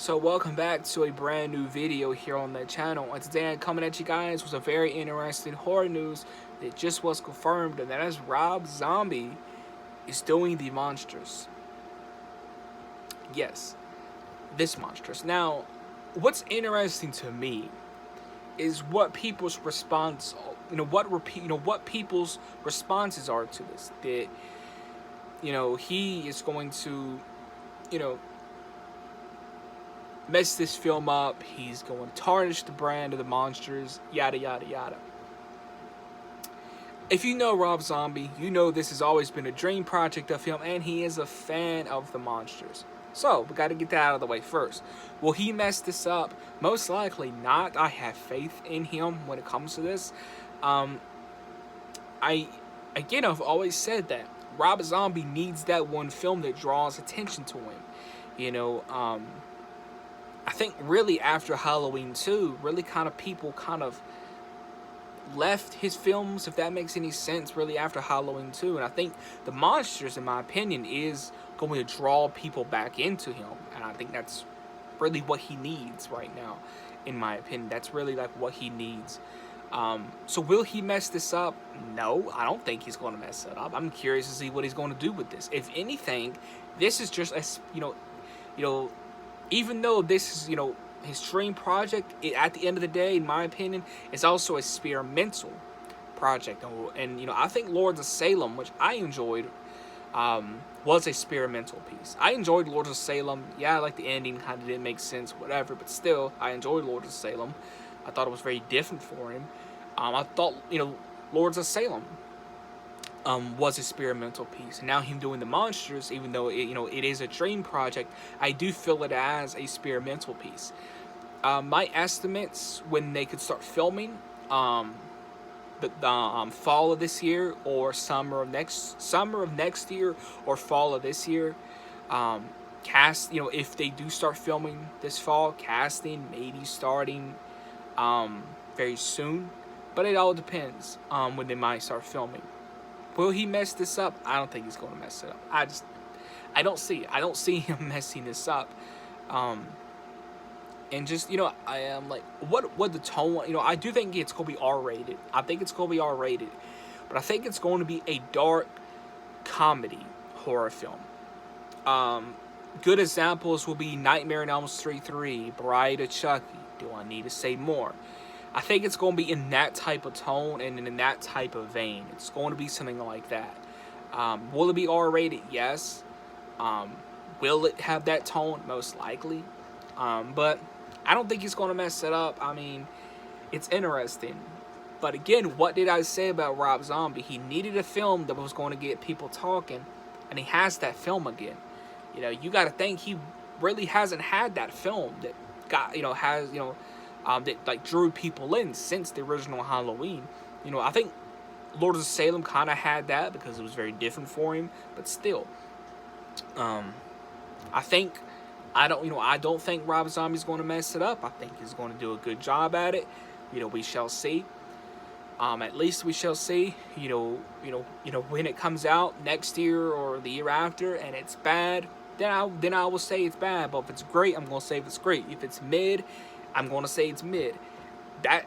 So welcome back to a brand new video here on the channel. And today I'm coming at you guys with a very interesting horror news that just was confirmed, and that is Rob Zombie is doing the Monsters. Yes, this Monsters. Now, what's interesting to me is what people's response, what people's responses are to this. That he is going to, mess this film up. He's going to tarnish the brand of the Monsters, yada yada yada. If you know Rob Zombie, you know this has always been a dream project of him, and he is a fan of the Monsters. So we got to get that out of the way first. Will he mess this up? Most likely not. I have faith in him when it comes to this. I've always said that Rob Zombie needs that one film that draws attention to him. I think really after Halloween 2, really people left his films, if that makes any sense, really after Halloween 2. And I think the Monsters, in my opinion, is going to draw people back into him. And I think that's really what he needs right now, in my opinion. That's really like what he needs. So will he mess this up? No, I don't think he's going to mess it up. I'm curious to see what he's going to do with this. If anything, this is just a, even though this is, his dream project, at the end of the day, in my opinion, it's also an experimental project. And I think Lords of Salem, which I enjoyed, was an experimental piece. I enjoyed Lords of Salem. Yeah, I like the ending, kind of didn't make sense, whatever. But still, I enjoyed Lords of Salem. I thought it was very different for him. I thought, Lords of Salem was an experimental piece. And now him doing the Monsters, even though it is a dream project, I do feel it as a experimental piece. My estimates when they could start filming, the fall of this year or summer of next year or fall of this year. If they do start filming this fall, casting maybe starting very soon, but it all depends when they might start filming. Will he mess this up? I don't think he's going to mess it up. I don't see him messing this up. And just, I am like, what the tone, I do think it's going to be R-rated. I think it's going to be R-rated. But I think it's going to be a dark comedy horror film. Good examples will be Nightmare on Elm Street 3, Bride of Chucky. Do I need to say more? I think it's going to be in that type of tone and in that type of vein. It's going to be something like that. Will it be R-rated? Yes. Will it have that tone? Most likely. But I don't think he's going to mess it up. I mean, it's interesting. But again, what did I say about Rob Zombie? He needed a film that was going to get people talking, and he has that film again. You got to think he really hasn't had that film that got, that like drew people in since the original Halloween. I think Lords of Salem kind of had that because it was very different for him, but still, I don't think Rob Zombie's going to mess it up. I think he's going to do a good job at it. We shall see. At least we shall see. When it comes out next year or the year after, and it's bad, then I will say it's bad. But if it's great, I'm going to say it's great. If it's mid, I'm going to say it's mid. That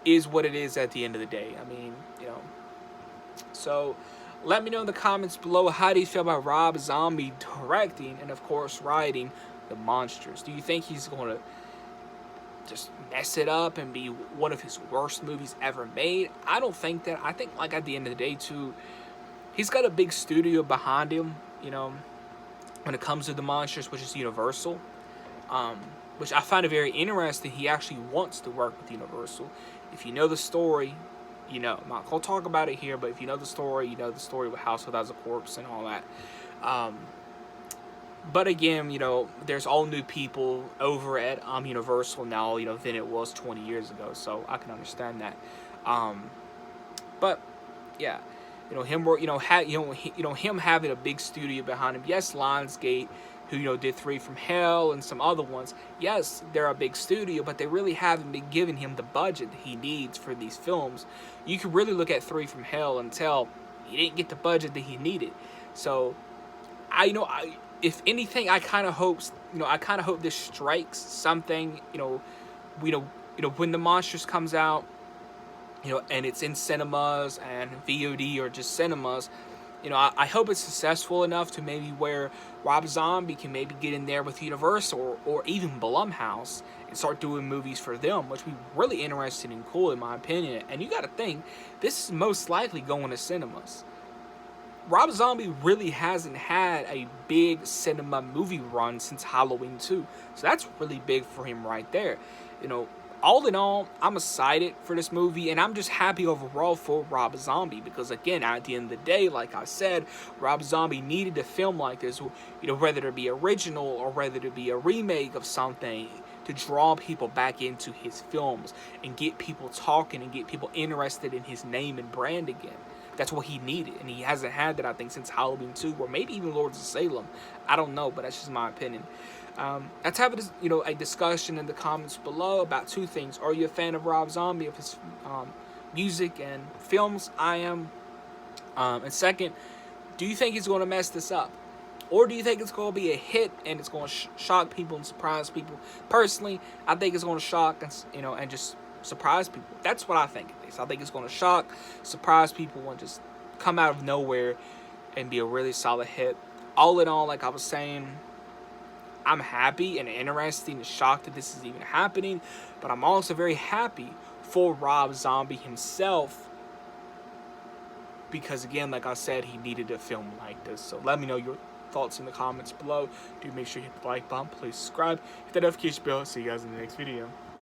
is what it is at the end of the day. I mean, So, let me know in the comments below, how do you feel about Rob Zombie directing and, of course, writing the Monsters? Do you think he's going to just mess it up and be one of his worst movies ever made? I don't think that. I think, like, at the end of the day, too, he's got a big studio behind him, when it comes to the Monsters, which is Universal. Which I find it very interesting. He actually wants to work with Universal. If you know the story, I'm not going to talk about it here, but if you know the story, you know the story with House Without a Corpse and all that. But again, there's all new people over at Universal now, than it was 20 years ago. So I can understand that. But yeah, him having a big studio behind him. Yes, Lionsgate, who did 3 from Hell and some other ones. Yes, they're a big studio, but they really haven't been giving him the budget that he needs for these films. You can really look at 3 from Hell and tell he didn't get the budget that he needed. So, if anything, I kind of hopes, I kind of hope this strikes something, when the Monsters comes out, and it's in cinemas and VOD or just cinemas, I hope it's successful enough to maybe where Rob Zombie can maybe get in there with Universal or even Blumhouse and start doing movies for them, which would be really interesting and cool in my opinion. And you got to think, this is most likely going to cinemas. Rob Zombie really hasn't had a big cinema movie run since Halloween 2. So that's really big for him right there. All in all, I'm excited for this movie, and I'm just happy overall for Rob Zombie because, again, at the end of the day, like I said, Rob Zombie needed a film like this, whether it be original or whether it be a remake of something, to draw people back into his films and get people talking and get people interested in his name and brand again. That's what he needed, and he hasn't had that, I think, since Halloween 2, or maybe even Lords of Salem. I don't know, but that's just my opinion. Let's have a discussion in the comments below about two things. Are you a fan of Rob Zombie, of his music and films? I am. And second, do you think he's going to mess this up? Or do you think it's going to be a hit and it's going to shock people and surprise people? Personally, I think it's going to shock and just surprise people. That's what I think it is. I think it's going to shock, surprise people, and just come out of nowhere and be a really solid hit. All in all, like I was saying, I'm happy and interested and shocked that this is even happening, but I'm also very happy for Rob Zombie himself because, again, like I said, he needed a film like this. So let me know your thoughts in the comments below. Do make sure you hit the like button, please subscribe, hit that notification bell. See you guys in the next video.